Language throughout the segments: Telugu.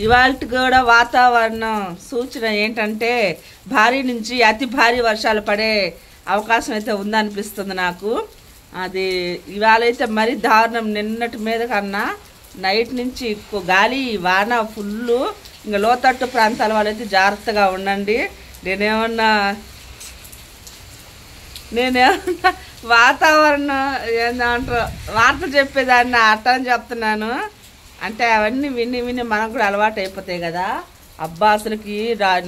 ఇవాళ కూడా వాతావరణం సూచన ఏంటంటే భారీ నుంచి అతి భారీ వర్షాలు పడే అవకాశం అయితే ఉందనిపిస్తుంది నాకు. అది ఇవాళ అయితే మరీ దారుణం. నిన్నటి మీద కన్నా నైట్ నుంచి ఎక్కువ గాలి వాన ఫుల్లు. ఇంకా లోతట్టు ప్రాంతాల వాళ్ళైతే జాగ్రత్తగా ఉండండి. నేనేమన్నా వాతావరణం ఏందంటారు వార్త చెప్పేదాన్ని అర్థం చెప్తున్నాను. అంటే అవన్నీ విని విని మనకు కూడా అలవాటు అయిపోతాయి కదా. అబ్బా అసలుకి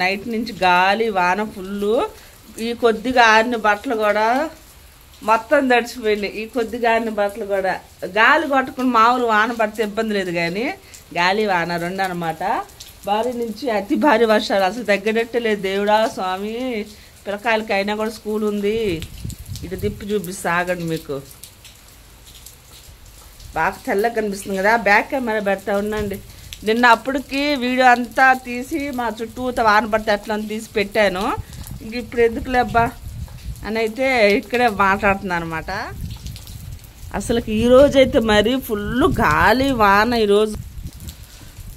నైట్ నుంచి గాలి వాన ఫుల్లు. ఈ కొద్దిగా ఆరిన బట్టలు కూడా మొత్తం తడిచిపోయినాయి. ఈ కొద్దిగా ఆరిన బట్టలు కూడా గాలి కొట్టుకుని మామూలు వాన పడితే ఇబ్బంది లేదు, కానీ గాలి వాన రెండు అనమాట. భారీ నుంచి అతి భారీ వర్షాలు అసలు తగ్గడట్టే లేదు. దేవుడా స్వామి, పిల్లకాయలకి అయినా కూడా స్కూల్ ఉంది. ఇటు తిప్పి చూపిస్తా ఆగండి. మీకు బాగా తెల్లగా కనిపిస్తుంది కదా, బ్యాక్ కెమెరా పెడతా ఉండండి. నిన్న అప్పటికి వీడియో అంతా తీసి మా చుట్టూ వాన పడితే అట్లా తీసి పెట్టాను. ఇంక ఇప్పుడు ఎందుకులే అబ్బా అని అయితే ఇక్కడే మాట్లాడుతున్నాను అనమాట. అసలుకి ఈరోజు అయితే మరీ ఫుల్ గాలి వాన. ఈరోజు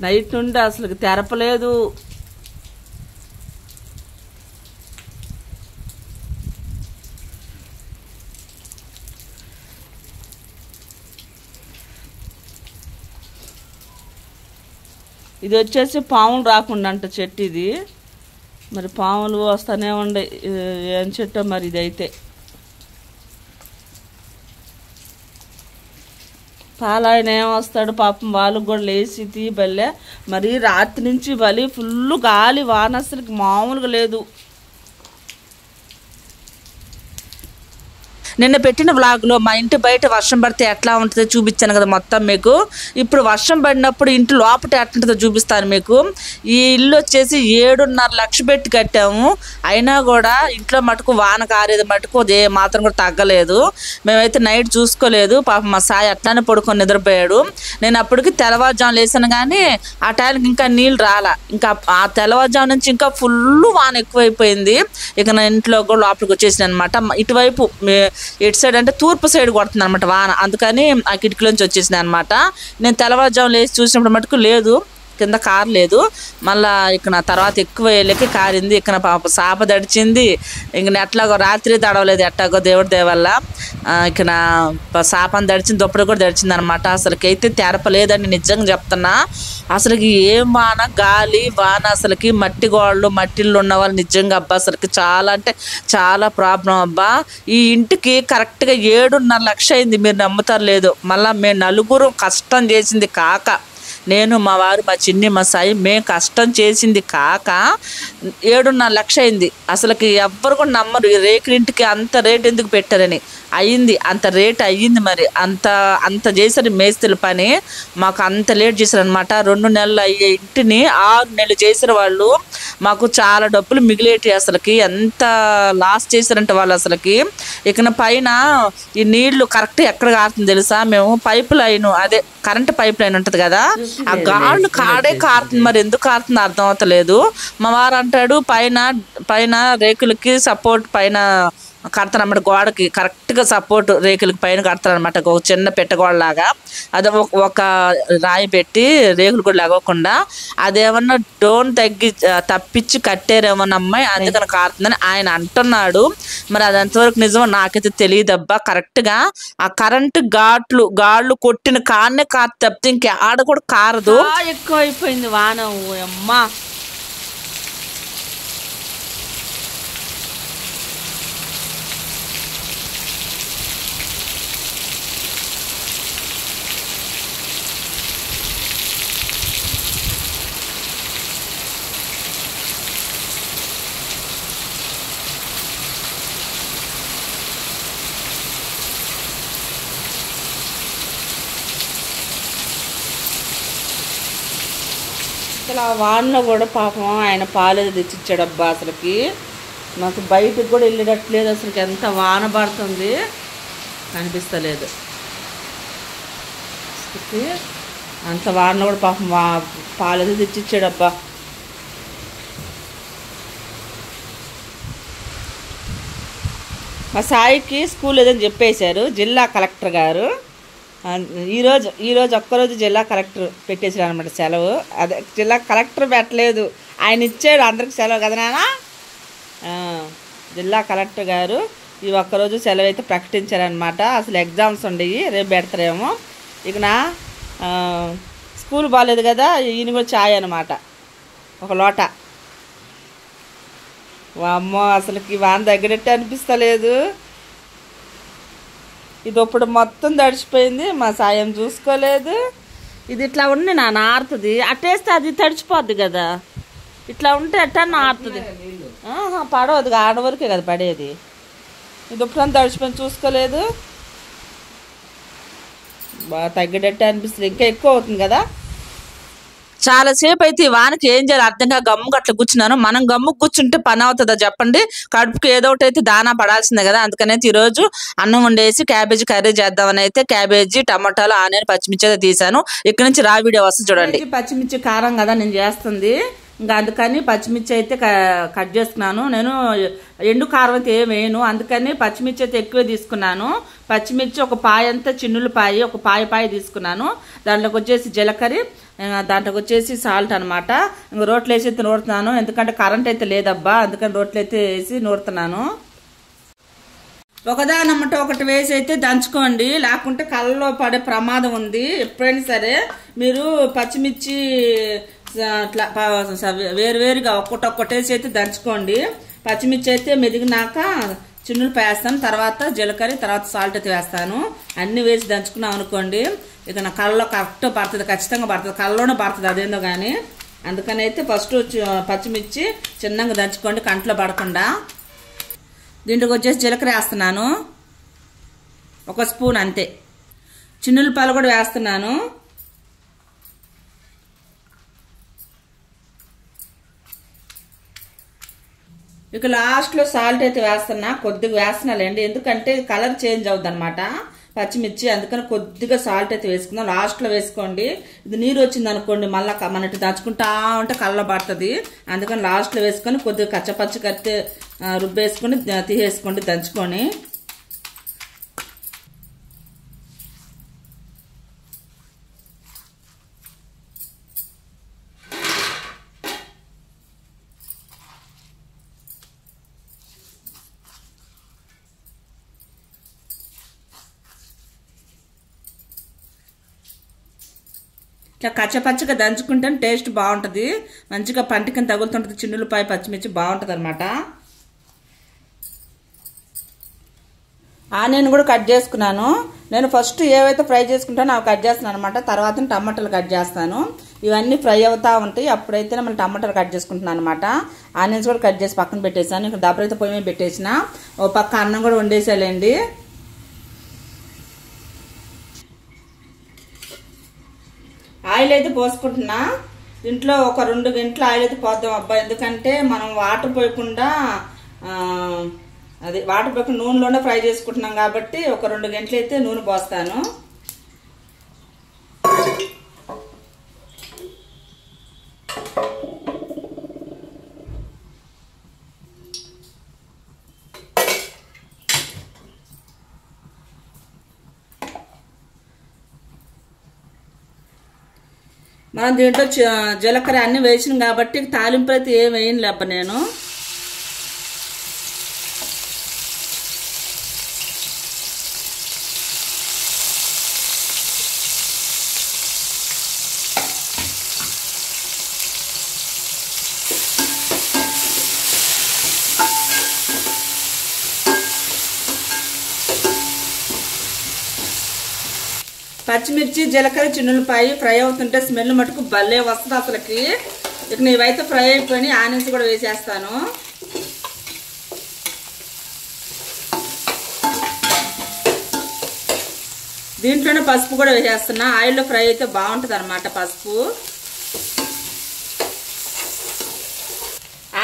నైట్ నుండి అసలు తెరపలేదు. ఇది వచ్చేసి పాములు రాకుండా అంట చెట్టు ఇది. మరి పాములు వస్తూనే ఉండే. ఏం చెట్టో మరి ఇదైతే. పాలాయన ఏమొస్తాడు పాపం, వాళ్ళకు కూడా లేచి తీయబల్లే. మరి రాత్రి నుంచి బలి ఫుల్ గాలి వాన అసలుకి మామూలుగా లేదు. నిన్న పెట్టిన వ్లాగ్లో మా ఇంటి బయట వర్షం పడితే ఎట్లా ఉంటుందో చూపించాను కదా మొత్తం మీకు. ఇప్పుడు వర్షం పడినప్పుడు ఇంటి లోపల ఎట్లా ఉంటుందో చూపిస్తాను మీకు. ఈ ఇల్లు వచ్చేసి 7.5 లక్షలు పెట్టి కట్టాము. అయినా కూడా ఇంట్లో మటుకు వాన కారేది మటుకు అదే మాత్రం కూడా తగ్గలేదు. మేమైతే నైట్ చూసుకోలేదు. పాపం మా సాయి అట్లానే పడుకొని నిద్రపోయాడు. నేను అప్పటికి తెల్లవారుజాము లేసాను, కానీ ఆ టైంకి ఇంకా నీళ్ళు రాలా. ఇంకా ఆ తెల్లవారుజాము నుంచి ఇంకా ఫుల్ వాన ఎక్కువైపోయింది. ఇక నా ఇంట్లో కూడా లోపలికి వచ్చేసింది అనమాట. ఇటువైపు ఇటు సైడ్ అంటే తూర్పు సైడ్ కొడుతుంది అనమాట వాన. అందుకని ఆ కిటికీలోంచి వచ్చేసింది అనమాట. నేను తెల్లవారుజాము లేచి చూసినప్పుడు మటుకు లేదు, కింద కారు లేదు. మళ్ళీ ఇక నా తర్వాత ఎక్కువ వెళ్ళకి కారింది. ఇక పాప సాప దడిచింది. ఇంక ఎట్లాగో రాత్రి తడవలేదు, ఎట్టాగో దేవుడి దేవల్ల ఇక నా సాపని దడిచింది, దుప్పటి కూడా దడిచింది అనమాట. అసలుకి అయితే తెరపలేదని నిజంగా చెప్తున్నా. అసలుకి ఏం వాన, గాలి వాన, అసలుకి మట్టి గోడలు మట్టిళ్ళు ఉన్న వాళ్ళు నిజంగా అబ్బా అసలుకి చాలా అంటే చాలా ప్రాబ్లం అబ్బా. ఈ ఇంటికి కరెక్ట్గా 7.5 లక్షలు అయింది. మీరు నమ్ముతారు లేదు. మళ్ళీ మేము నలుగురు కష్టం చేసింది కాక, నేను మా వారు మా చిన్ని మా సాయి మేము కష్టం చేసింది కాక 7.5 లక్షలు అయింది. అసలుకి ఎవ్వరు కూడా నమ్మరు ఈ రేకులింటికి అంత రేట్ ఎందుకు పెట్టారని. అయ్యింది, అంత రేట్ అయ్యింది. మరి అంత చేశారు మేస్త్రీల పని. మాకు అంత లేట్ చేశారు అనమాట. 2 నెలలు అయ్యే ఇంటిని 6 నెలలు చేసిన వాళ్ళు. మాకు చాలా డబ్బులు మిగిలేటి. అసలుకి ఎంత లాస్ చేశారంటే వాళ్ళు అసలుకి. ఇక పైన ఈ నీళ్లు కరెక్ట్ ఎక్కడ కారుతుంది తెలుసా? మేము పైప్ లైన్, అదే కరెంట్ పైప్ లైన్ ఉంటుంది కదా, ఆ గాళ్ళు కాడే కారుతుంది. మరి ఎందుకు కారుతుంది అర్థం అవుతలేదు. మా వారు అంటాడు పైన రేకులకి సపోర్ట్ పైన కడతారన్నమాట, గోడకి కరెక్ట్గా సపోర్ట్ రేకులకి పైన కడతారనమాట. ఒక చిన్న పెట్టగోడలాగా అది ఒక రాయి పెట్టి రేకులు కూడా లగవకుండా. అదేమన్నా డోన్ తప్పించి కట్టారేమన్నా అమ్మాయి, అందుకని కారుతుందని ఆయన అంటున్నాడు. మరి అది ఎంతవరకు నిజమో నాకైతే తెలియదబ్బా. కరెక్ట్గా ఆ కరెంటు గాళ్ళు కొట్టిన కాడనే కారు తప్పితే ఇంక ఆడ కూడా కారదు. ఎక్కువ అయిపోయింది వాన. అమ్మా అసలు ఆ వానలో కూడా పాపం ఆయన పాలేది తెచ్చిచ్చాడబ్బా. అసలుకి నాకు బయటకు కూడా వెళ్ళేటట్లేదు. అసలుకి ఎంత వాన పడుతుంది కనిపిస్తలేదు. అంత వానలో కూడా పాపం పాలేది తెచ్చిచ్చాడబ్బా. మా సాయికి స్కూల్ ఏదని చెప్పేశారు జిల్లా కలెక్టర్ గారు. ఈరోజు ఒక్కరోజు జిల్లా కలెక్టర్ పెట్టేసాడు అనమాట సెలవు. అదే జిల్లా కలెక్టర్ పెట్టలేదు, ఆయన ఇచ్చాడు అందరికి సెలవు కదా నాన్న. జిల్లా కలెక్టర్ గారు ఈ ఒక్కరోజు సెలవు అయితే ప్రకటించారనమాట. అసలు ఎగ్జామ్స్ ఉండేవి, రేపు పెడతారేమో. ఇక స్కూల్ బాగాలేదు కదా, ఈయన కూడా ఛాయ్ అనమాట, ఒక లోట. అమ్మో అసలుకి వాన తగ్గినట్టు అనిపిస్తలేదు. ఇది ఇప్పుడు మొత్తం తడిచిపోయింది, మా సాయం చూసుకోలేదు. ఇది ఇట్లా ఉండి నారుతుంది, అట్టేస్తే అది తడిచిపోద్ది కదా. ఇట్లా ఉంటే అట్టా నారుతుంది, పడవద్దు, ఆడవరకే కదా పడేది. ఇది ఇప్పుడు తడిచిపోయింది, చూసుకోలేదు. బాగా తగ్గేటట్టు అనిపిస్తుంది, ఇంకా ఎక్కువ అవుతుంది కదా. చాలాసేపు అయితే ఈ వానకి ఏం చేయాలి అర్థంగా గమ్ముకు అట్లా కూర్చున్నాను. మనం గమ్ముకు కూర్చుంటే పని అవుతుందా చెప్పండి? కడుపుకి ఏదో ఒకటి అయితే దానా పడాల్సిందే కదా. అందుకనైతే ఈరోజు అన్నం వండేసి క్యాబేజీ కర్రీ చేద్దామని అయితే క్యాబేజీ, టమాటాలు, ఆనియన్, పచ్చిమిర్చి అయితే తీసాను. ఇక్కడ నుంచి రా వీడియో వస్తుంది చూడండి. పచ్చిమిర్చి కారం కదా నేను చేస్తుంది, ఇంకా అందుకని పచ్చిమిర్చి అయితే కట్ చేసుకున్నాను. నేను ఎండు కారం అయితే ఏం వేయను, అందుకని పచ్చిమిర్చి అయితే ఎక్కువే తీసుకున్నాను. పచ్చిమిర్చి ఒక పాయ అంతా చిన్నులపాయి, ఒక పాయ తీసుకున్నాను. దాంట్లోకి వచ్చేసి జీలకర్ర, దాంట్లోకి వచ్చేసి సాల్ట్ అనమాట. ఇంకా రోట్లో వేసి అయితే నూరుతున్నాను, ఎందుకంటే కరెంట్ అయితే లేదబ్బా, అందుకని రోట్లో అయితే వేసి నూరుతున్నాను. ఒకదానమ్మట ఒకటి వేసి అయితే దంచుకోండి, లేకుంటే కళ్ళలో పడే ప్రమాదం ఉంది. ఎప్పుడైనా సరే మీరు పచ్చిమిర్చి అట్లా వేరువేరుగా ఒక్కటొక్కటేసి అయితే దంచుకోండి. పచ్చిమిర్చి అయితే మెదిగినాక చిన్నులపాయ వేస్తాను, తర్వాత జీలకర్ర, తర్వాత సాల్ట్ అయితే వేస్తాను. అన్నీ వేసి దంచుకున్నాం అనుకోండి, ఇక నా కళ్ళలో కరెక్ట్ పడుతుంది, ఖచ్చితంగా పడుతుంది, కళ్ళలోనే పడుతుంది అదేందో కానీ. అందుకని అయితే ఫస్ట్ పచ్చిమిర్చి చిన్నగా దంచుకోండి, కంట్లో పడకుండా. దీంట్లోకి వచ్చేసి జీలకర్ర వేస్తున్నాను, ఒక స్పూన్ అంతే. చిన్నులపాయలు కూడా వేస్తున్నాను. ఇక లాస్ట్లో సాల్ట్ అయితే వేస్తున్నా, కొద్దిగా వేస్తున్నాలేండి, ఎందుకంటే కలర్ చేంజ్ అవుద్ది అనమాట పచ్చిమిర్చి, అందుకని కొద్దిగా సాల్ట్ అయితే వేసుకుందాం. లాస్ట్లో వేసుకోండి, ఇది నీరు వచ్చింది అనుకోండి మళ్ళీ మనకి దంచుకుంటా ఉంటే కళ్ళ పడుతుంది. అందుకని లాస్ట్లో వేసుకొని కొద్దిగా కచ్చపచ్చి కత్తి రుబ్బేసుకొని తీసేసుకోండి దంచుకొని. ఇట్లా కచ్చపచ్చగా దంచుకుంటే టేస్ట్ బాగుంటుంది, మంచిగా పంటికని తగులుతుంటుంది. చిన్నులపాయ పచ్చిమిర్చి బాగుంటుంది అనమాట. ఆనియన్ కూడా కట్ చేసుకున్నాను. నేను ఫస్ట్ ఏవైతే ఫ్రై చేసుకుంటానో అవి కట్ చేస్తున్నాను అనమాట, తర్వాత టమాటాలు కట్ చేస్తాను. ఇవన్నీ ఫ్రై అవుతూ ఉంటాయి, అప్పుడైతే మళ్ళీ టమాటాలు కట్ చేసుకుంటున్నాను అనమాట. ఆనియన్స్ కూడా కట్ చేసి పక్కన పెట్టేసాను. ఇక్కడ దబ్బరైతే పొయ్యి మీద పెట్టేసిన, ఓ పక్క అన్నం కూడా వండేసాలేండి. ఆయిల్ అయితే పోసుకుంటున్నా, దీంట్లో ఒక 2 గంటలు ఆయిల్ అయితే పోద్దాం అబ్బా, ఎందుకంటే మనం వాటర్ పోయకుండా నూనెలోనే ఫ్రై చేసుకుంటున్నాం కాబట్టి ఒక 2 గంటలు అయితే నూనె పోస్తాను. మనం దీంట్లో జీలకర్ర అన్నీ వేసినాం కాబట్టి తాలింపు అయితే ఏం వేయనులే అబ్బా నేను. పచ్చిమిర్చి, జీలకర్ర, చిన్నులపాయ ఫ్రై అవుతుంటే స్మెల్ మటుకు భలే వస్తుంది అసలుకి. ఇక నీవైతే ఫ్రై అయిపోయి ఆనియన్స్ కూడా వేసేస్తాను. దీంట్లోనే పసుపు కూడా వేసేస్తున్నా, ఆయిల్లో ఫ్రై అయితే బాగుంటుంది అనమాట పసుపు.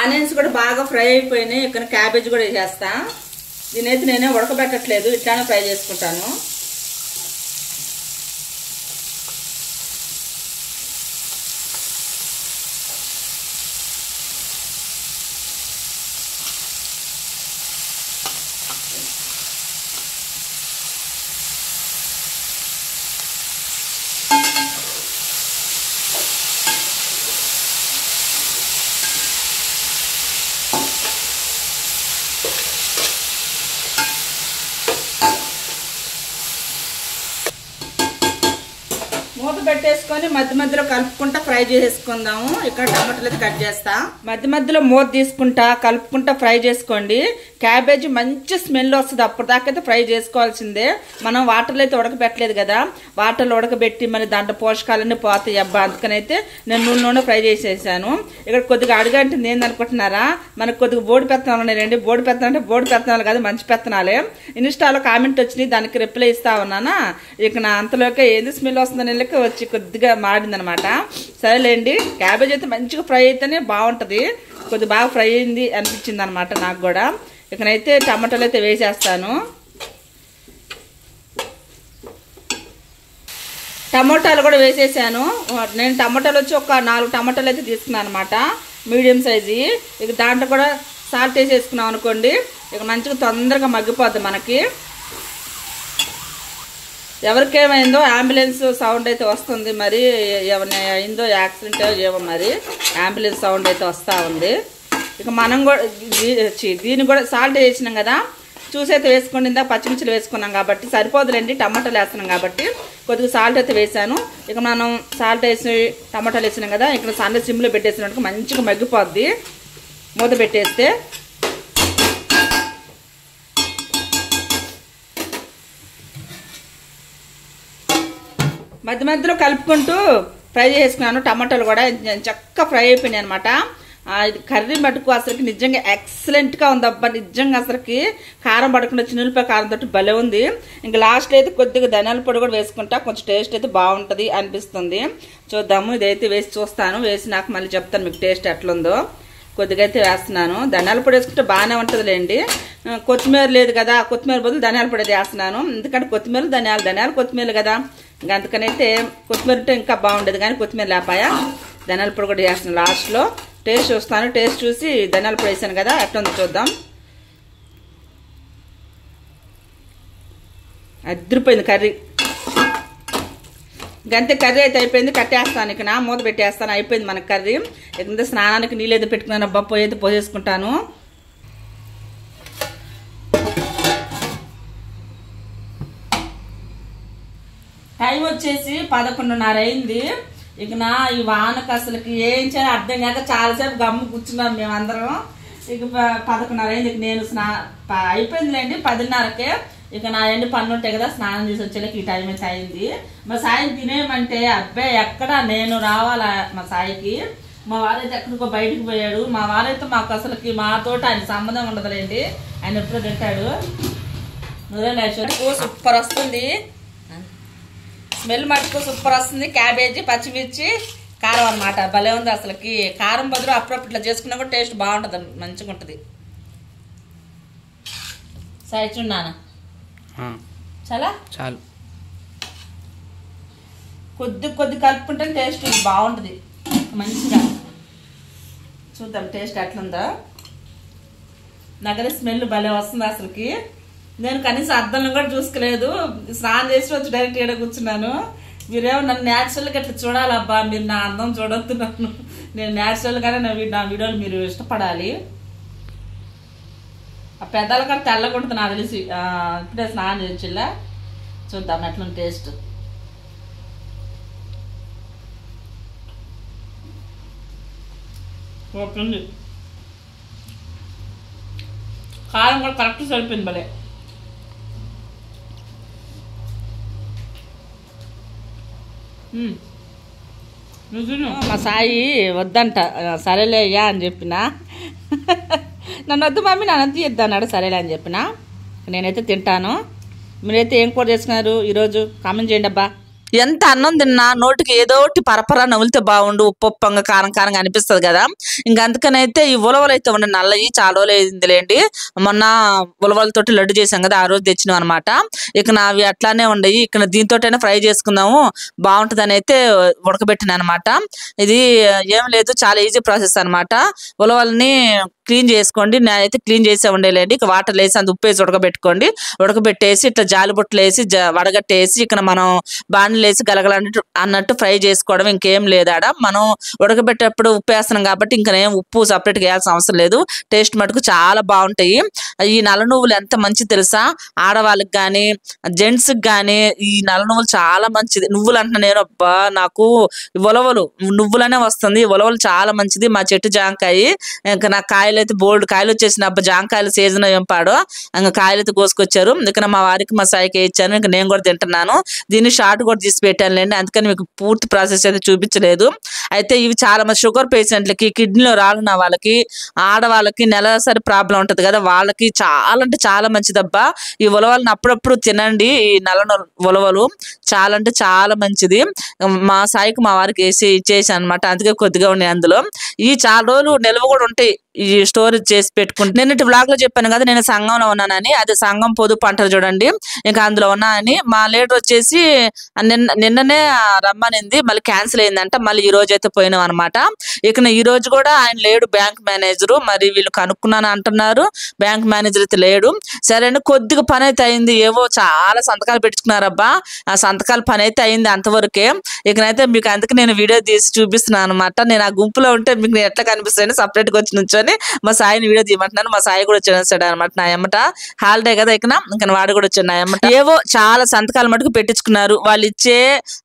ఆనియన్స్ కూడా బాగా ఫ్రై అయిపోయినాయి. ఇక్కడ క్యాబేజ్ కూడా వేసేస్తా. దీనైతే నేనే ఉడకబెట్టట్లేదు, ఇట్లానే ఫ్రై చేసుకుంటాను. పెట్టేసుకొని మధ్య మధ్యలో కలుపుకుంటా ఫ్రై చేసేసుకుందాము. ఇక్కడ టమాటాలు అయితే కట్ చేస్తా. మధ్య మధ్యలో మూత తీసుకుంటా కలుపుకుంటా ఫ్రై చేసుకోండి. క్యాబేజీ మంచి స్మెల్ వస్తుంది. అప్పటిదాకైతే ఫ్రై చేసుకోవాల్సిందే. మనం వాటర్లో అయితే ఉడకబెట్టలేదు కదా, వాటర్లో ఉడకబెట్టి మళ్ళీ దాంట్లో పోషకాలన్నీ పోతాయి అబ్బా. అందుకనైతే నేను నూనె ఫ్రై చేసేసాను. ఇక్కడ కొద్దిగా అడుగంటుంది ఏందనుకుంటున్నారా, మనకు కొద్దిగా బోడి పెత్తనాలు ఉన్నాయండి. బోడి పెత్తనాలు అంటే బోడి పెత్తనాలు కాదు, మంచి పెత్తనాలే. ఇన్స్టాలో కామెంట్ వచ్చినాయి, దానికి రిప్లై ఇస్తా ఉన్నానా. ఇక నా అంతలోకే ఏంది స్మెల్ వస్తుందని వెళ్ళక వచ్చి కొద్దిగా మాడిందనమాట. సరేలేండి, క్యాబేజ్ అయితే మంచిగా ఫ్రై అయితేనే బాగుంటుంది. కొద్దిగా బాగా ఫ్రై అయింది అనిపించింది అనమాట నాకు కూడా. ఇకనైతే టమాటాలు అయితే వేసేస్తాను. టమోటాలు కూడా వేసేసాను. నేను టమాటాలు వచ్చి ఒక 4 టమాటాలు అయితే తీసుకున్నాను అనమాట, మీడియం సైజు. ఇక దాంట్లో కూడా సాల్ట్ వేసేసుకున్నాం అనుకోండి, ఇక మంచిగా తొందరగా మగ్గిపోద్ది మనకి. ఎవరికేమైందో అంబులెన్స్ సౌండ్ అయితే వస్తుంది, మరి ఏమైనా అయిందో యాక్సిడెంట్ ఏమో, మరి అంబులెన్స్ సౌండ్ అయితే వస్తూ ఉంది. ఇక మనం కూడా దీన్ని కూడా సాల్ట్ వేసినాం కదా, చూసి అయితే వేసుకోండి. ఇందాక పచ్చిమిర్చిలు వేసుకున్నాం కాబట్టి సరిపోదులేండి, టమాటాలు వేస్తున్నాం కాబట్టి కొద్దిగా సాల్ట్ అయితే వేసాను. ఇక మనం సాల్ట్ వేసి టమాటాలు వేసినాం కదా, ఇక్కడ సన్న సిమ్లో పెట్టేసినట్టు మంచిగా మగ్గిపోద్ది మూత పెట్టేస్తే. మధ్య మధ్యలో కలుపుకుంటూ ఫ్రై చేసుకున్నాను. టమాటాలు కూడా చక్కగా ఫ్రై అయిపోయినాయి అనమాట. ఇది కర్రీ మటుకు అసలుకి నిజంగా ఎక్సలెంట్గా ఉంది అబ్బా. నిజంగా అసలుకి కారం పడకుండా చిన్నులపై కారం తోటి భలే ఉంది. ఇంకా లాస్ట్లో అయితే కొద్దిగా ధనియాల పొడి కూడా వేసుకుంటా, కొంచెం టేస్ట్ అయితే బాగుంటుంది అనిపిస్తుంది. చూద్దాము, ఇదైతే వేసి చూస్తాను. వేసి నాకు మళ్ళీ చెప్తాను మీకు టేస్ట్ ఎట్లుందో. కొద్దిగా అయితే వేస్తున్నాను. ధనియాల పొడి వేసుకుంటే బాగానే ఉంటుందిలేండి. కొత్తిమీర లేదు కదా, కొత్తిమీర బదులు ధనియాల పొడి వేస్తున్నాను. ఎందుకంటే కొత్తిమీర ధనియాలు కొత్తిమీర కదా, ఇంకా అందుకనైతే కొత్తిమీర ఉంటే ఇంకా బాగుండేది, కానీ కొత్తిమీర లేపాయా. ధనియాల పొడి కూడా వేస్తున్నాను లాస్ట్లో. టేస్ట్ చూస్తాను, టేస్ట్ చూసి ధనియాల పొడి వేసాను కదా ఎట్లా ఉందో చూద్దాం. అదిరిపోయింది కర్రీ. గంతే, కర్రీ అయితే అయిపోయింది. కట్టేస్తాను, ఇక నా మూత పెట్టేస్తాను. అయిపోయింది మన కర్రీ. ఇక స్నానానికి నీళ్ళు అయితే పెట్టుకున్నాను అబ్బా, పొయ్యి అయితే పోసేసుకుంటాను. టైం వచ్చేసి 11:30 అయింది. ఇక నా ఈ వానకు అసలుకి ఏం చేయాలో అర్థం కాక చాలాసేపు గమ్ము కూర్చున్నాం మేమందరం. ఇక 11:30 అయింది. ఇక నేను అయిపోయిందిలేండి 10:30కే. ఇక నా ఎండి పనులు ఉంటాయి కదా, స్నానం చేసి వచ్చేలాకి ఈ టైం అయితే అయింది. మా సాయిని తినేయమంటే అబ్బాయి ఎక్కడ నేను రావాలా మా సాయికి. మా వారైతే ఎక్కడికో బయటకు పోయాడు. మా వారైతే మాకు అసలుకి మాతోటి ఆయన సంబంధం ఉండదులేండి, ఆయన ఎప్పుడో తింటాడు. సూపర్ వస్తుంది స్మెల్ మటుకు, సూపర్ వస్తుంది. క్యాబేజీ పచ్చిమిర్చి కారం అనమాట, భలే ఉంది అసలుకి. కారం బదులు అప్పుడప్పుడు ఇట్లా చేసుకున్నా కూడా టేస్ట్ బాగుంటుంది, మంచిగా ఉంటుంది. సాయి చూడానా చాలా చాలు, కొద్ది కలుపుకుంటే టేస్ట్ బాగుంటుంది మంచిగా. చూద్దాం టేస్ట్ ఎట్లుందో. నాకైతే స్మెల్ భలే వస్తుంది అసలుకి. నేను కనీసం అద్దంలో కూడా చూసుకోలేదు, స్నానం చేసి వచ్చి డైరెక్ట్ ఇక్కడ కూర్చున్నాను. మీరేమో నన్ను న్యాచురల్గా అట్లా చూడాలబ్బా, మీరు నా అందం చూడొద్దున్నాను. నేను న్యాచురల్గానే నా వీడియోలు మీరు ఇష్టపడాలి. ఆ పెద్దల కూడా తెల్లగుంటుంది నాకు తెలిసి. ఇప్పుడే స్నానం చేయొచ్చులా, చూద్దాం ఎట్లుంది టేస్ట్. ఓకే, కారం కూడా కరెక్ట్ సరిపోయింది భలే. మా సాయి వద్దంట, సరేలే అయ్యా అని చెప్పిన. నన్ను వద్దు మమ్మీ నన్ను అంత ఇద్దన్నాడు, సరేలే అని చెప్పిన. నేనైతే తింటాను. మీరైతే ఏం కూర చేసుకున్నారు ఈరోజు కామెంట్ చేయండి అబ్బా. ఎంత అన్నం తిన్నా నోటికి ఏదో ఒకటి పరపరా నవ్వులితే బాగుండు, ఉప్పొప్పంగా కారం కారంగా అనిపిస్తుంది కదా. ఇంకా అందుకనైతే ఈ ఉలవలు అయితే ఉండే నల్లవి చాలా రోజులు అయిందిలేండి. మొన్న ఉలవలతోటి లడ్డు చేసాం కదా, ఆ రోజు తెచ్చినాం అనమాట. ఇక నావి అట్లానే ఉండయి. ఇక దీంతోటైనా ఫ్రై చేసుకుందాము బాగుంటుంది అని అయితే ఉడకబెట్టిన అనమాట. ఇది ఏం లేదు, చాలా ఈజీ ప్రాసెస్ అనమాట. ఉలవల్ని క్లీన్ చేసుకోండి, నేనైతే క్లీన్ చేసే ఉండేలేండి. ఇక వాటర్ వేసి అంత ఉప్పు వేసి ఉడకబెట్టుకోండి. ఉడకబెట్టేసి ఇట్లా జాలి బుట్టలు వేసి వడగట్టేసి ఇక్కడ మనం బాండ్లు వేసి గలగల అన్నట్టు ఫ్రై చేసుకోవడం, ఇంకేం లేదాడ. మనం ఉడకబెట్టేటప్పుడు ఉప్పు వేస్తున్నాం కాబట్టి ఇంకా ఉప్పు సపరేట్గా వేయాల్సిన అవసరం లేదు. టేస్ట్ మటుకు చాలా బాగుంటాయి. ఈ నల్ల నువ్వులు ఎంత మంచిది తెలుసా? ఆడవాళ్ళకి కానీ జెంట్స్కి కానీ ఈ నల్ల నువ్వులు చాలా మంచిది. నువ్వులు అంటున్నా నేను, అబ్బా నాకు ఉలవలు నువ్వులనే వస్తుంది. ఉలవలు చాలా మంచిది. మా చెట్టు జాంకాయ, ఇంకా నా కాయలు అయితే బోల్డ్ కాయలు వచ్చేసిన, అబ్బా జాంకాయల సీజన్ ఏం పాడో, ఇంకా కాయలు అయితే కోసుకొచ్చారు. ఇంకా మా వారికి మా సాయికి ఇచ్చాను. ఇంకా నేను కూడా తింటున్నాను. దీన్ని షార్ట్ కూడా తీసి పెట్టానులేండి, అందుకని మీకు పూర్తి ప్రాసెస్ అయితే చూపించలేదు. అయితే ఇవి చాలా మంది షుగర్ పేషెంట్లకి, కిడ్నీలో రాళ్ళున్న వాళ్ళకి, ఆడవాళ్ళకి నెలసరి ప్రాబ్లం ఉంటుంది కదా, వాళ్ళకి చాలా అంటే చాలా మంచిదబ్బా. ఈ ఉలవలను అప్పుడప్పుడు తినండి. ఈ నల్ల ఉలవలు చాలా అంటే చాలా మంచిది. మా సాయికి మా వారికి వేసి ఇచ్చేసాను అనమాట, అందుకే కొద్దిగా ఉన్నాయి అందులో. ఈ చాలా రోజులు నిల్వ కూడా ఉంటాయి ఈ స్టోరేజ్ చేసి పెట్టుకుంటే. నిన్నటి వ్లాగ్ లో చెప్పాను కదా నేను సంఘంలో ఉన్నానని, అది సంఘం పొదుపు అంటారు చూడండి, ఇంకా అందులో ఉన్నానని. మా లీడర్ వచ్చేసి నిన్ననే రమ్మనింది, మళ్ళీ క్యాన్సిల్ అయిందంట. మళ్ళీ ఈ రోజు అయితే పోయినాం అనమాట. ఇక ఈ రోజు కూడా ఆయన లేడు, బ్యాంక్ మేనేజరు. మరి వీళ్ళు కనుక్కున్నాను అంటున్నారు, బ్యాంక్ మేనేజర్ అయితే లేడు. సరే అండి, కొద్దిగా పని అయితే అయింది. ఏవో చాలా సంతకాలు పెట్టుకున్నారబ్బా, ఆ సంతకాల పని అయితే అయింది అంతవరకే. ఇకనైతే మీకు అందుకే నేను వీడియో తీసి చూపిస్తున్నాను అనమాట. నేను ఆ గుంపులో ఉంటే మీకు నేను ఎట్లా కనిపిస్తాను, సపరేట్గా వచ్చి నుంచొని మా సాయిని వీడియో తీయమంటున్నాను. మా సాయి కూడా వచ్చాడు అనమాట నా ఎమ్మట. హాలిడే కదా ఇంకా వాడు కూడా వచ్చాడు నా ఎమ్మట. ఏవో చాలా సంతకాలు మటుకు పెట్టించుకున్నారు. వాళ్ళు ఇచ్చే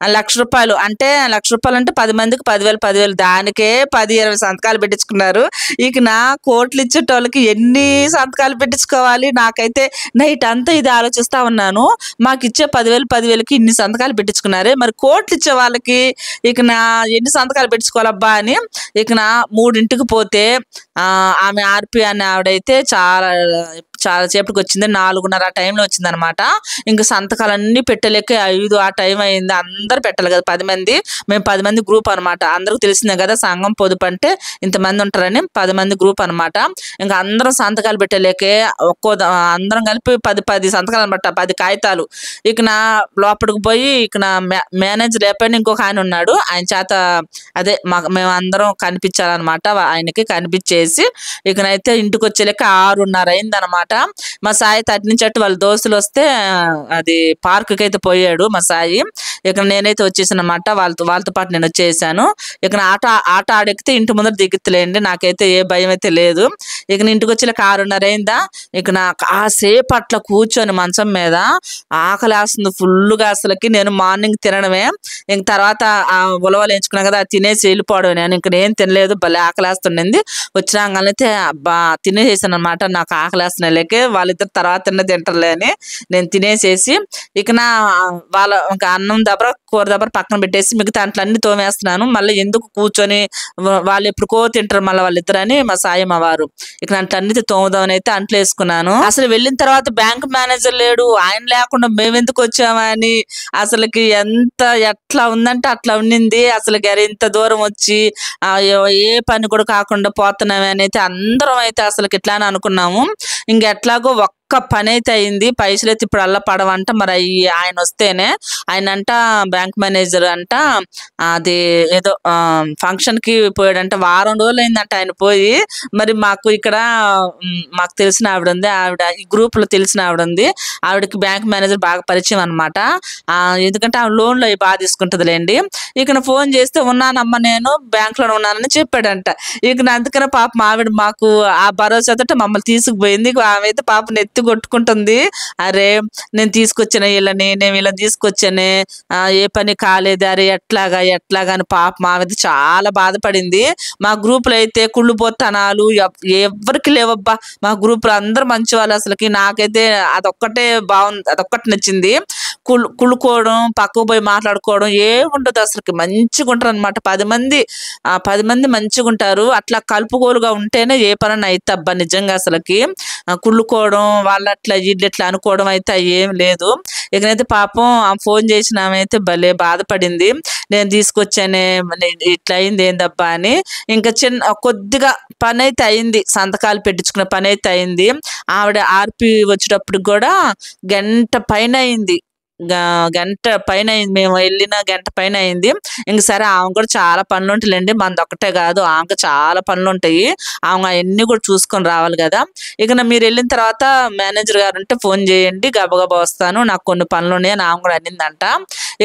₹1,00,000 అంటే ₹1,00,000 అంటే 10 మందికి 10,000 దానికే 10-20 సంతకాలు పెట్టించుకున్నారు. ఇక నా కోట్లు ఇచ్చేటోళ్ళకి ఎన్ని సంతకాలు పెట్టించుకోవాలి? నాకైతే నైట్ అంతా ఇది ఆలోచిస్తా ఉన్నాను. మాకు ఇచ్చే 10,000కి ఇన్ని సంతకాలు పెట్టించుకున్నారే, మరి కోట్లు ఇచ్చే వాళ్ళకి ఇక నా ఎన్ని సంతకాలు పెట్టించుకోవాలబ్బా అని. ఇక నా 3ంటికి పోతే ఆమె ఆర్పి అనే ఆవిడైతే చాలా సేపటికి వచ్చింది. 4:30 ఆ టైంలో వచ్చింది అనమాట. ఇంకా సంతకాలన్నీ పెట్టలేక 5 ఆ టైం అయింది. అందరు పెట్టాలి కదా 10 మంది, మేము 10 మంది గ్రూప్ అనమాట. అందరికి తెలిసిందే కదా సంఘం పొదుపు అంటే ఇంతమంది ఉంటారని, 10 మంది గ్రూప్ అనమాట. ఇంకా అందరం సంతకాలు పెట్టలేకే అందరం కలిపి 10 సంతకాలు అనమాట, 10 కాగితాలు. ఇక నా లోపలికి పోయి ఇక నా మేనేజర్ లేకపోయినా ఇంకొక ఆయన ఉన్నాడు, ఆయన చేత అదే మేము అందరం కనిపించాలన్నమాట. ఆయనకి కనిపించేసి ఇకనైతే ఇంటికి వచ్చేలేక 6:30 అయింది అనమాట. మా సాయి తటి నుంచి అటు వాళ్ళ దోస్తులు వస్తే అది పార్క్కి అయితే పోయాడు మా సాయి. ఇక నేనైతే వచ్చేసాను అనమాట, వాళ్ళతో పాటు నేను వచ్చేసాను. ఇక ఆట ఆడెక్కితే ఇంటి ముందర దిగుతులేండి, నాకైతే ఏ భయం అయితే లేదు. ఇక ఇంటికి వచ్చేలాక 6:30 అయిందా. ఇక నాకు కాసేపు అట్లా కూర్చొని మంచం మీద ఆకలేస్తుంది ఫుల్గా. అసలుకి నేను మార్నింగ్ తినడమే, ఇంక తర్వాత ఆ ఉలవలు ఎంచుకున్నాను కదా, తినేసి వెళ్ళిపోవడం. నేను ఇంక నేను తినలేదు, భలే ఆకలేస్తుండింది. వచ్చినాకైతే అబ్బా తినేసేసాను అనమాట. నాకు ఆకలేస్తున్నాయి లేకే, వాళ్ళిద్దరు తర్వాత తింటారులే అని నేను తినేసేసి ఇక వాళ్ళ ఇంకా అన్నం దబ్బర కూర దబ్బర పక్కన పెట్టేసి మిగతా అంట్లన్నీ తోమేస్తున్నాను. మళ్ళీ ఎందుకు కూర్చొని వాళ్ళు ఎప్పుడుకో తింటారు మళ్ళీ వాళ్ళిద్దరు అని మా సాయి మా వారు ఇక అంట్లన్నీ తోముదామని అయితే అంట్లు వేసుకున్నాను. అసలు వెళ్ళిన తర్వాత బ్యాంక్ మేనేజర్ లేడు, ఆయన లేకుండా మేమెందుకు వచ్చామని అసలుకి ఎట్లా ఉందంటే అట్లా ఉండింది. అసలు ఇంత దూరం వచ్చి ఏ పని కూడా కాకుండా పోతున్నామే అని అయితే అందరం అయితే అసలు ఇట్లానే అనుకున్నాము. ఇంకెట్లాగో ఒక్క పని అయితే అయింది. పైసలు అయితే ఇప్పుడు అల్ల పడవంట. మరి ఆయన వస్తేనే, ఆయన అంట బ్యాంక్ మేనేజర్ అంట అది ఏదో ఫంక్షన్ కి పోయాడంట. వారం రోజులు అయిందంట ఆయన పోయి. మరి మాకు ఇక్కడ మాకు తెలిసిన ఆవిడ ఉంది, ఆవిడ ఈ గ్రూప్ లో తెలిసిన ఆవిడ ఉంది, ఆవిడకి బ్యాంక్ మేనేజర్ బాగా పరిచయం అనమాట. ఎందుకంటే ఆవిడ లోన్లు అవి బాగా తీసుకుంటుందిలేండి. ఇక ఫోన్ చేస్తే ఉన్నానమ్మా నేను బ్యాంక్ లో ఉన్నానని చెప్పాడంట. ఇక అందుకనే పాప ఆవిడ మాకు ఆ భరోసాతో మమ్మల్ని తీసుకుపోయింది. ఆమె అయితే పాపని ఎత్తి కొట్టుకుంటుంది, అరే నేను తీసుకొచ్చాను వీళ్ళని, నేను వీళ్ళని తీసుకొచ్చానే, ఏ పని కాలేదు, అరే ఎట్లాగా అని పాప మా మీద చాలా బాధపడింది. మా గ్రూప్ లో అయితే కుళ్ళుపోతనాలు ఎవరికి లేవబ్బా. మా గ్రూప్ లో అందరు మంచి వాళ్ళు. అసలుకి నాకైతే అదొక్కటే బాగుంది, అదొక్కటి నచ్చింది. కుళ్ళుకోవడం, పక్కకు పోయి మాట్లాడుకోవడం ఏముండదు. అసలుకి మంచిగా ఉంటారు అనమాట. 10 మంది మంచిగా ఉంటారు. అట్లా కలుపుకోలుగా ఉంటేనే ఏ పని అయితే అబ్బా నిజంగా. అసలుకి కుళ్ళుకోవడం, వాళ్ళు అట్లా వీళ్ళు ఇట్లా అనుకోవడం అయితే ఏం లేదు. ఇకనైతే పాపం ఫోన్ చేసిన ఆమె అయితే భలే బాధపడింది, నేను తీసుకొచ్చానే ఇట్లా అయింది ఏందబ్బా అని. ఇంకా కొద్దిగా పని అయితే అయింది, సంతకాలు పెట్టించుకునే పని అయితే అయింది. ఆవిడ ఆర్పి వచ్చేటప్పుడు కూడా గంట పైన అయింది. మేము వెళ్ళిన గంట పైన అయింది. ఇంక సరే ఆమె కూడా చాలా పనులు ఉంటాయిలేండి, మనది ఒక్కటే కాదు, ఆమెకు చాలా పనులు ఉంటాయి. ఆమె అవన్నీ కూడా చూసుకొని రావాలి కదా. ఇక మీరు వెళ్ళిన తర్వాత మేనేజర్ గారు ఉంటే ఫోన్ చేయండి, గబగబా వస్తాను, నాకు కొన్ని పనులు ఉన్నాయి అని ఆమె కూడా అనిందంట.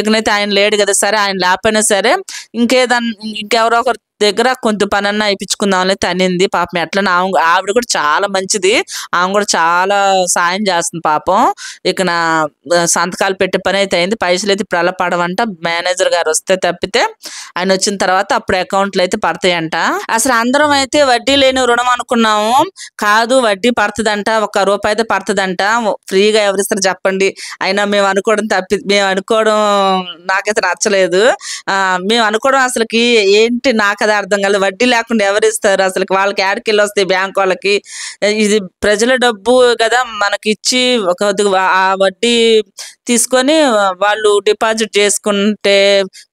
ఇకనైతే ఆయన లేడు కదా, సరే ఆయన లేకపోయినా సరే ఇంకెవరో ఒకరు దగ్గర కొంత పనన్నా అయిపించుకుందామని తనింది పాపం. ఎట్లా ఆవిడ కూడా చాలా మంచిది, ఆమె కూడా చాలా సాయం చేస్తుంది పాపం. ఇక నా సంతకాలు పెట్టే పని అయితే అయింది. పైసలు అయితే ఇప్పుడు అలా పడవంట, మేనేజర్ గారు వస్తే తప్పితే ఆయన వచ్చిన తర్వాత అప్పుడు అకౌంట్లు అయితే పడతాయంట. అసలు అందరం అయితే వడ్డీ లేని రుణం అనుకున్నాము, కాదు వడ్డీ పడుతుందంట, ₹1 అయితే పడుతుందంట. ఫ్రీగా ఎవరిస్తారు చెప్పండి. అయినా మేము అనుకోవడం నాకైతే నచ్చలేదు. మేము అనుకోవడం అసలుకి ఏంటి నాకు అది అర్థం కాలేదు. వడ్డీ లేకుండా ఎవరిస్తారు అసలు? వాళ్ళకి యాడికెళ్ళి వస్తాయి బ్యాంక్ వాళ్ళకి? ఇది ప్రజల డబ్బు కదా, మనకి ఇచ్చి ఆ వడ్డీ తీసుకొని వాళ్ళు డిపాజిట్ చేసుకుంటే,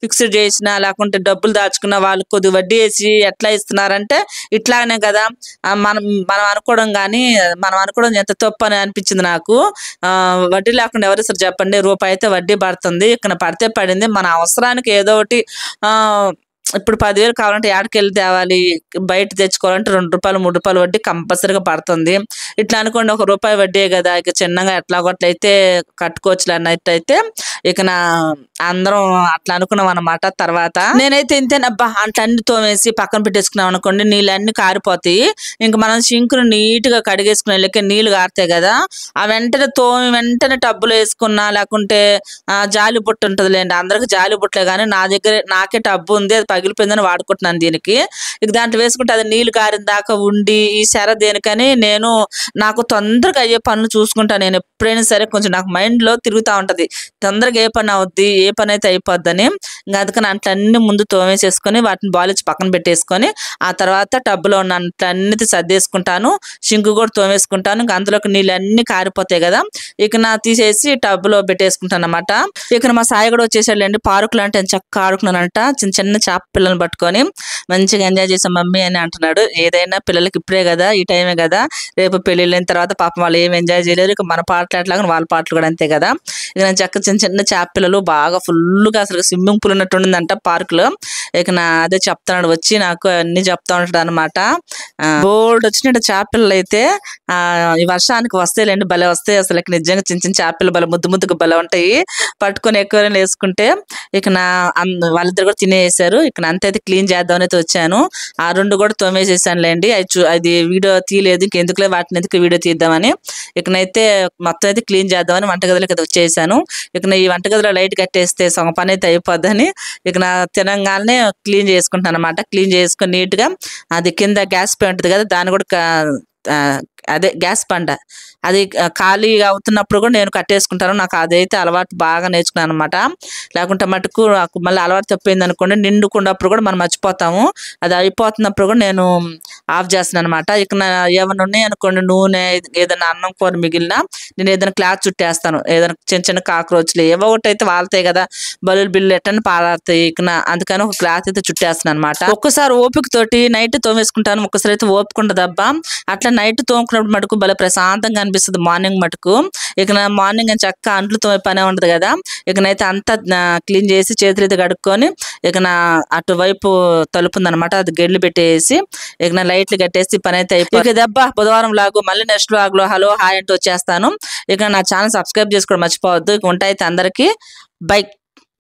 ఫిక్స్డ్ చేసినా లేకుంటే డబ్బులు దాచుకున్న వాళ్ళు కొద్ది వడ్డీ వేసి ఎట్లా ఇస్తున్నారంటే ఇట్లానే కదా. మనం మనం అనుకోవడం కానీ మనం అనుకోవడం ఎంత తప్పు అని అనిపించింది నాకు. వడ్డీ లేకుండా ఎవరిస్తారు చెప్పండి? ₹1 అయితే వడ్డీ పడుతుంది, ఇక్కడ పడితే పడింది. మన అవసరానికి ఏదో ఒకటి ఇప్పుడు 10,000 కావాలంటే ఏడకెళ్ళి తేవాలి, బయట తెచ్చుకోవాలంటే ₹2 ₹3 వడ్డీ కంపల్సరీగా పడుతుంది. ఇట్లా అనుకోండి ₹1 వడ్డీ కదా, ఇక చిన్నగా ఎట్లాగొట్లయితే కట్టుకోవచ్చు అన్నట్టయితే ఇక అందరం అట్లా అనుకున్నాం అనమాట. తర్వాత నేనైతే ఇంతేనబ్బా అంట్లన్నీ తోమేసి పక్కన పెట్టేసుకున్నాం అనుకోండి, నీళ్ళన్నీ కారిపోతాయి. ఇంక మనం సింకును నీట్ గా కడిగేసుకునే లెక్క నీళ్లు కారుతాయి కదా, ఆ వెంటనే టబ్బులో వేసుకున్నా లేకుంటే జాలి బుట్ట ఉంటుంది లేండి, అందరికి జాలి బుట్టలే కానీ నాకే టబ్బు ఉంది, అది పగిలిపోయిందని వాడుకుంటున్నాను దీనికి. ఇక దాంట్లో వేసుకుంటే అది నీళ్లు కారిన దాకా ఉండి ఈ సెర దేనికని నాకు తొందరగా అయ్యే పనులు చూసుకుంటాను. నేను ఎప్పుడైనా సరే కొంచెం నాకు మైండ్ లో తిరుగుతూ ఉంటది, తొందరగా ఏ పని అవుద్ది, ఏ పని అయితే అయిపోద్దని. ఇంకా అందుకని అంట్లన్నీ ముందు తోమేసేసుకొని వాటిని బాలిచ్చి పక్కన పెట్టేసుకొని ఆ తర్వాత టబ్బులో ఉన్న అంట్లన్నీ సర్దేసుకుంటాను, సింకు కూడా తోమేసుకుంటాను. ఇంకా అందులోకి నీళ్ళు అన్ని కారిపోతాయి కదా, ఇక తీసేసి టబ్బులో పెట్టేసుకుంటాను అనమాట. ఇక మా సాయి కూడా వచ్చేసాడులేండి. పార్కులు అంటే చక్కగా ఆడుకున్నానంట, చిన్న చిన్న చేప పిల్లల్ని పట్టుకొని మంచిగా ఎంజాయ్ చేసాం మమ్మీ అని అంటున్నాడు. ఏదైనా పిల్లలకి ఇప్పుడే కదా, ఈ టైమే కదా, రేపు పెళ్ళిళ్ళైన తర్వాత పాపం వాళ్ళు ఏం ఎంజాయ్ చేయలేరు. ఇక మన పాటలు అట్లాగా వాళ్ళ పాటలు కూడా అంతే కదా. ఇక నేను చక్క చిన్న చిన్న చేప పిల్లలు బాగా ఫుల్గా అసలు స్విమ్మింగ్ పూల్ ఉన్నట్టు ఉండిందంట పార్కులో. ఇక అదే చెప్తున్నాడు, వచ్చి నాకు అన్ని చెప్తా ఉంటాడు అనమాట. బోల్డ్ వచ్చినట్టు చేప పిల్లలు అయితే ఈ వర్షానికి వస్తాయిలేండి, భలే వస్తాయి అసలు. నిజంగా చిన్న చిన్న చేప పిల్లలు భలే ముద్దుగా భలే ఉంటాయి, పట్టుకొని ఎక్కువ వేసుకుంటే. ఇక వాళ్ళిద్దరు కూడా తినేసారు. ఇక అంతైతే క్లీన్ చేద్దామని అయితే వచ్చాను. ఆ 2 కూడా తోమేసేసానులేండి. అది వీడియో తీయలేదు, ఇంకెందుకులే వాటిని ఎందుకు వీడియో తీద్దామని. ఇకనైతే మొత్తం అయితే క్లీన్ చేద్దామని వంటగదిలోకి అయితే వచ్చేసాను. ఇక ఈ వంటగదిలో లైట్ కట్టేస్తే సగం పని అయితే అయిపోద్దని ఇక తినంగానే క్లీన్ చేసుకుంటాను అనమాట. క్లీన్ చేసుకుని నీట్ గా అది కింద గ్యాస్ పై ఉంటుంది కదా, దాన్ని కూడా అదే గ్యాస్ బండ అది ఖాళీగా అవుతున్నప్పుడు కూడా నేను కట్టేసుకుంటాను. నాకు అదైతే అలవాటు బాగా నేర్చుకున్నాను అనమాట. లేకుంటే మటుకు నాకు మళ్ళీ అలవాటు తప్పింది అనుకోండి, నిండుకున్నప్పుడు కూడా మనం మర్చిపోతాము. అది అయిపోతున్నప్పుడు కూడా నేను ఆఫ్ చేస్తాను అనమాట. ఇక ఏమైనా ఉన్నాయి అనుకోండి, నూనె ఏదైనా అన్నం కూర మిగిలినా నేను ఏదైనా క్లాత్ చుట్టేస్తాను. ఏదైనా చిన్న చిన్న కాక్రోచ్లు ఏవో ఒకటి అయితే వాళ్తాయి కదా, బల్లులు బిల్లు ఎట్టని పారాతాయి. ఇక అందుకని ఒక క్లాత్ అయితే చుట్టేస్తాను అనమాట. ఒక్కసారి ఓపిక తోటి నైట్ తోమేసుకుంటాను, ఒక్కసారి అయితే ఓపిక ఉండదబ్బా. అట్లా నైట్ తోముకున్నప్పుడు మటుకు భలే ప్రశాంతంగా అనిపిస్తుంది మార్నింగ్ మటుకు. ఇక మార్నింగ్ అని చక్కగా అంట్లు తోమే పనే ఉండదు కదా. ఇకనైతే అంతా క్లీన్ చేసి చేతులు అయితే కడుక్కొని ఇక అటువైపు తలుపు ఉందనమాట, అది గెడ్లు పెట్టేసి ఇక లైట్లు కట్టేసి పని అయితే అయిపోయి దెబ్బ బుధవారం లాగు మళ్ళీ నెక్స్ట్ లాగ్ లో హలో హాయ్ అంటూ వచ్చేస్తాను. ఇక నా ఛానల్ సబ్స్క్రైబ్ చేసుకోవడం మర్చిపోవద్దు. ఇక ఉంటాయితే అందరికీ బై.